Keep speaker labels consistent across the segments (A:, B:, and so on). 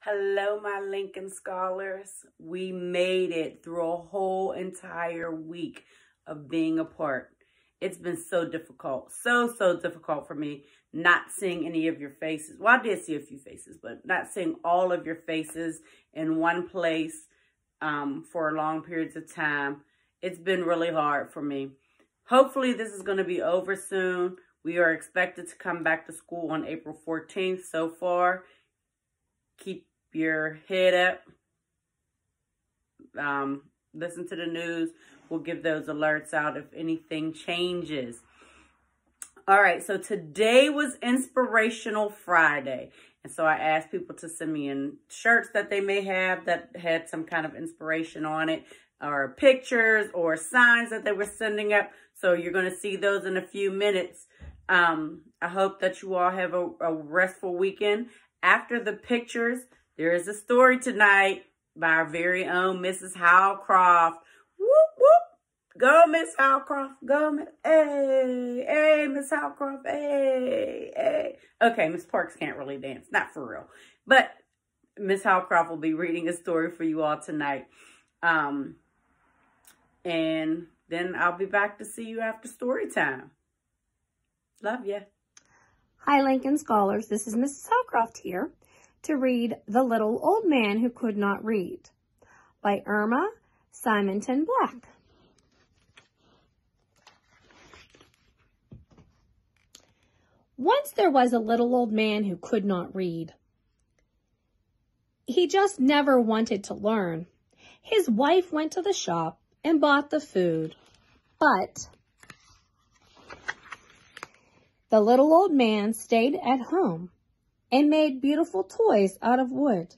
A: Hello, my Lincoln Scholars. We made it through a whole entire week of being apart. It's been so difficult, so difficult for me not seeing any of your faces. Well, I did see a few faces, but not seeing all of your faces in one place for long periods of time. It's been really hard for me. Hopefully, this is going to be over soon. We are expected to come back to school on April 14th so far. Keep your head up. Listen to the news. We'll give those alerts out if anything changes. All right, so today was Inspirational Friday. And so I asked people to send me in shirts that they may have that had some kind of inspiration on it, or pictures or signs that they were sending up. So you're going to see those in a few minutes. I hope that you all have a restful weekend. After the pictures, there is a story tonight by our very own Mrs. Howcroft. Whoop, whoop. Go, Miss Howcroft. Go, Miss. Hey, hey, Miss Howcroft. Hey, hey. Okay, Miss Parks can't really dance. Not for real. But Miss Howcroft will be reading a story for you all tonight. And then I'll be back to see you after story time. Love ya.
B: Hi, Lincoln Scholars. This is Mrs. Howcroft here to read The Little Old Man Who Could Not Read by Irma Simonton Black. Once there was a little old man who could not read. He just never wanted to learn. His wife went to the shop and bought the food, but the little old man stayed at home and made beautiful toys out of wood.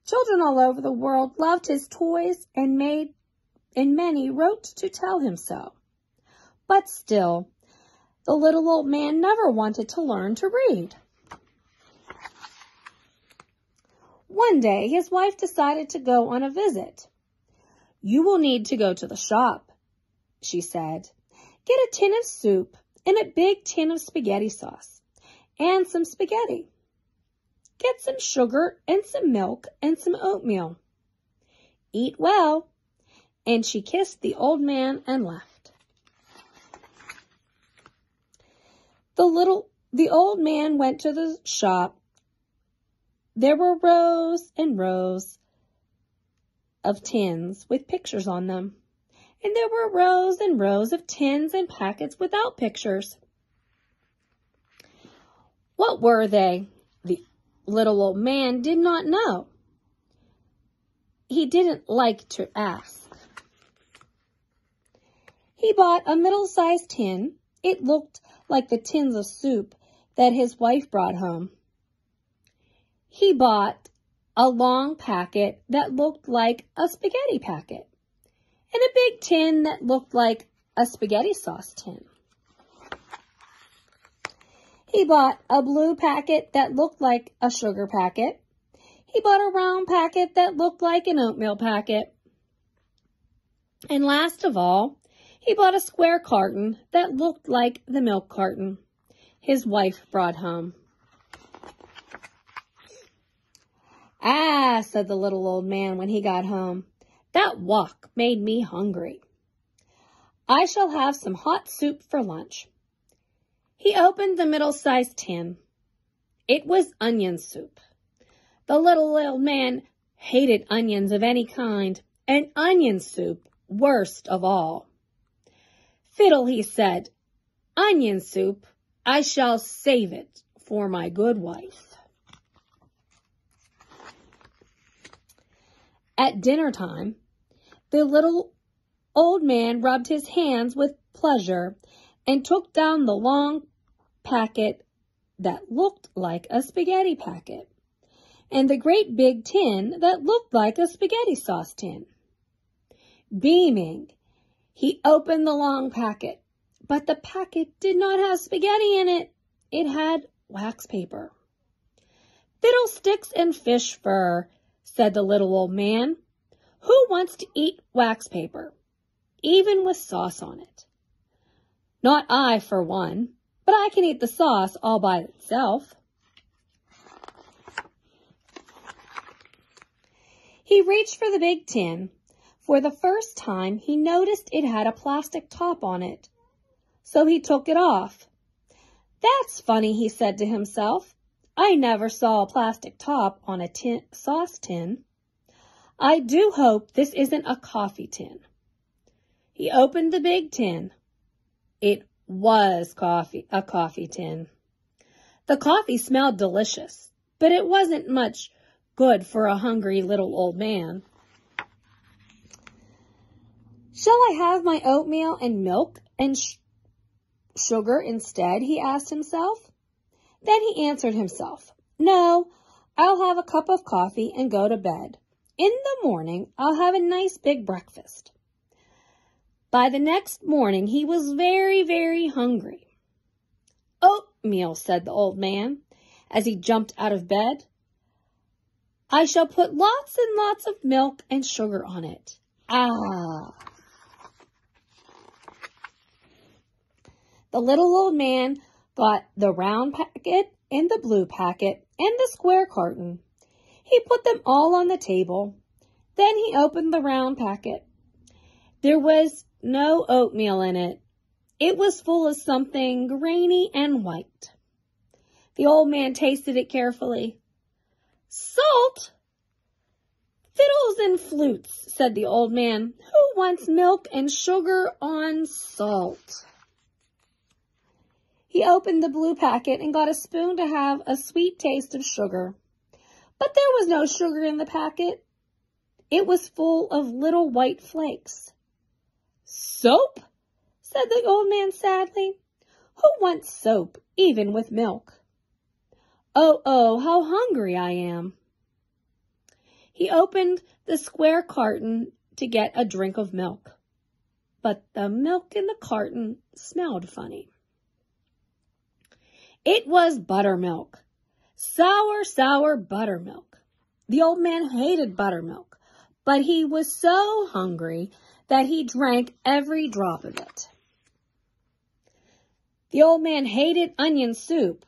B: Children all over the world loved his toys and many wrote to tell him so. But still, the little old man never wanted to learn to read. One day, his wife decided to go on a visit. "You will need to go to the shop," she said. "Get a tin of soup and a big tin of spaghetti sauce and some spaghetti. Get some sugar and some milk and some oatmeal. Eat well." And she kissed the old man and left. The old man went to the shop. There were rows and rows of tins with pictures on them. And there were rows and rows of tins and packets without pictures. What were they? The little old man did not know. He didn't like to ask. He bought a middle-sized tin. It looked like the tins of soup that his wife brought home. He bought a long packet that looked like a spaghetti packet, and a big tin that looked like a spaghetti sauce tin. He bought a blue packet that looked like a sugar packet. He bought a round packet that looked like an oatmeal packet. And last of all, he bought a square carton that looked like the milk carton his wife brought home. "Ah," said the little old man when he got home, "that walk made me hungry. I shall have some hot soup for lunch." He opened the middle-sized tin. It was onion soup. The little old man hated onions of any kind, and onion soup worst of all. "Fiddle," he said. "Onion soup, I shall save it for my good wife." At dinner time, the little old man rubbed his hands with pleasure and took down the long packet that looked like a spaghetti packet and the great big tin that looked like a spaghetti sauce tin. Beaming, he opened the long packet, but the packet did not have spaghetti in it. It had wax paper. "Fiddlesticks and fish fur," said the little old man. "Who wants to eat wax paper, even with sauce on it?" "Not I, for one, but I can eat the sauce all by itself." He reached for the big tin. For the first time, he noticed it had a plastic top on it. So he took it off. "That's funny," he said to himself. "I never saw a plastic top on a sauce tin. I do hope this isn't a coffee tin." He opened the big tin. It was a coffee tin. The coffee smelled delicious, but it wasn't much good for a hungry little old man. "Shall I have my oatmeal and milk and sugar instead?" he asked himself. Then he answered himself, "No, I'll have a cup of coffee and go to bed. In the morning, I'll have a nice big breakfast." By the next morning, he was very, very hungry. "Oatmeal," said the old man, as he jumped out of bed. "I shall put lots and lots of milk and sugar on it." Ah! The little old man got the round packet and the blue packet and the square carton. He put them all on the table. Then he opened the round packet. There was no oatmeal in it. It was full of something grainy and white. The old man tasted it carefully. "Salt? Fiddles and flutes," said the old man. "Who wants milk and sugar on salt?" He opened the blue packet and got a spoon to have a sweet taste of sugar. But there was no sugar in the packet. It was full of little white flakes. "Soap?" said the old man sadly. "Who wants soap, even with milk? Oh, how hungry I am." He opened the square carton to get a drink of milk. But the milk in the carton smelled funny. It was buttermilk. Sour, sour buttermilk. The old man hated buttermilk, but he was so hungry that he drank every drop of it. The old man hated onion soup,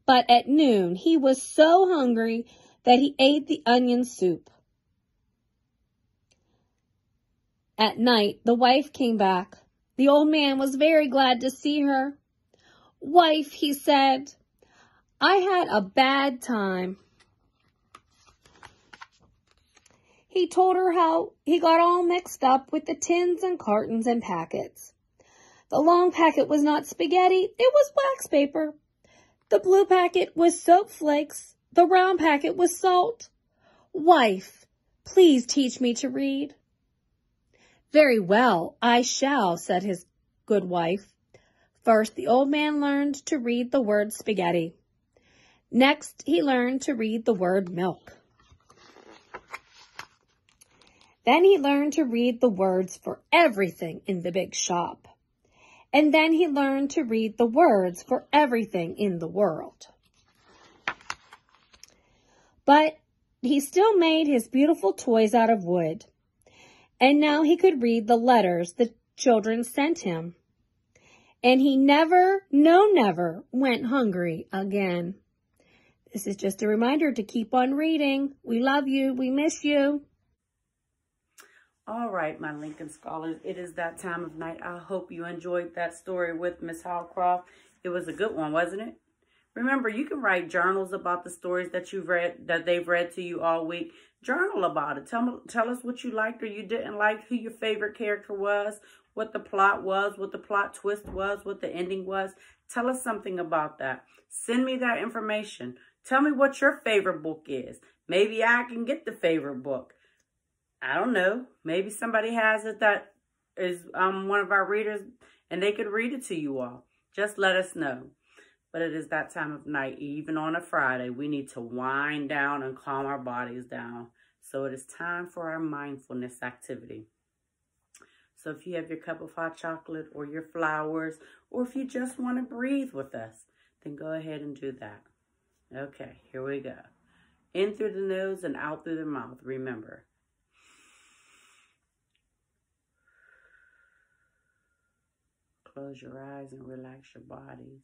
B: but at noon he was so hungry that he ate the onion soup. At night, the wife came back. The old man was very glad to see her. "Wife," he said, "I had a bad time." He told her how he got all mixed up with the tins and cartons and packets. The long packet was not spaghetti, it was wax paper. The blue packet was soap flakes. The round packet was salt. "Wife, please teach me to read." "Very well, I shall," said his good wife. First, the old man learned to read the word spaghetti. Next, he learned to read the word milk. Then he learned to read the words for everything in the big shop. And then he learned to read the words for everything in the world. But he still made his beautiful toys out of wood. And now he could read the letters the children sent him. And he never, no never, went hungry again. This is just a reminder to keep on reading. We love you. We miss you.
A: All right, my Lincoln Scholars, it is that time of night. I hope you enjoyed that story with Miss Howcroft. It was a good one, wasn't it? Remember, you can write journals about the stories that you've read, that they've read to you all week. Journal about it. Tell us what you liked or you didn't like, who your favorite character was, what the plot was, what the plot twist was, what the ending was. Tell us something about that. Send me that information. Tell me what your favorite book is. Maybe I can get the favorite book. I don't know. Maybe somebody has it that is one of our readers and they could read it to you all. Just let us know. But it is that time of night, even on a Friday. We need to wind down and calm our bodies down. So it is time for our mindfulness activity. So if you have your cup of hot chocolate or your flowers, or if you just want to breathe with us, then go ahead and do that. Okay, here we go. In through the nose and out through the mouth. Remember. Close your eyes and relax your bodies.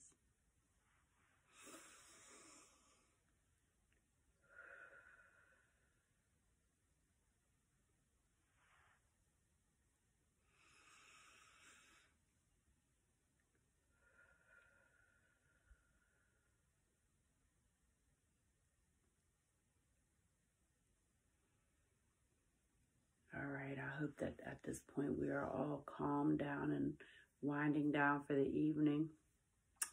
A: hope that at this point we are all calmed down and winding down for the evening.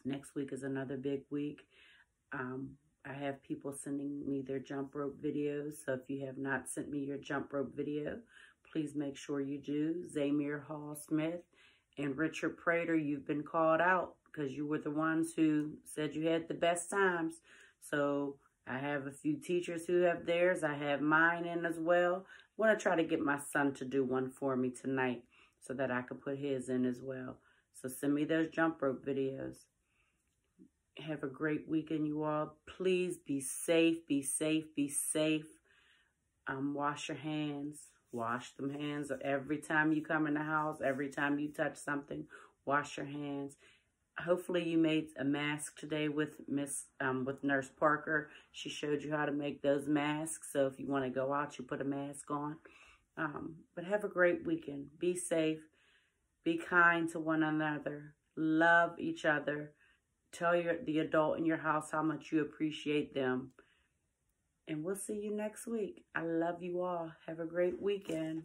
A: Next week is another big week. I have people sending me their jump rope videos. So if you have not sent me your jump rope video, please make sure you do. Zamir Hall Smith and Richard Prater, you've been called out because you were the ones who said you had the best times. So I have a few teachers who have theirs. I have mine in as well. I want to try to get my son to do one for me tonight so that I can put his in as well. So send me those jump rope videos. Have a great weekend, you all. Please be safe, be safe, be safe. Wash your hands. Wash them hands every time you come in the house, every time you touch something. Wash your hands. Hopefully you made a mask today with with Nurse Parker. She showed you how to make those masks. So if you want to go out, you put a mask on. But have a great weekend. Be safe. Be kind to one another. Love each other. Tell the adult in your house how much you appreciate them. And we'll see you next week. I love you all. Have a great weekend.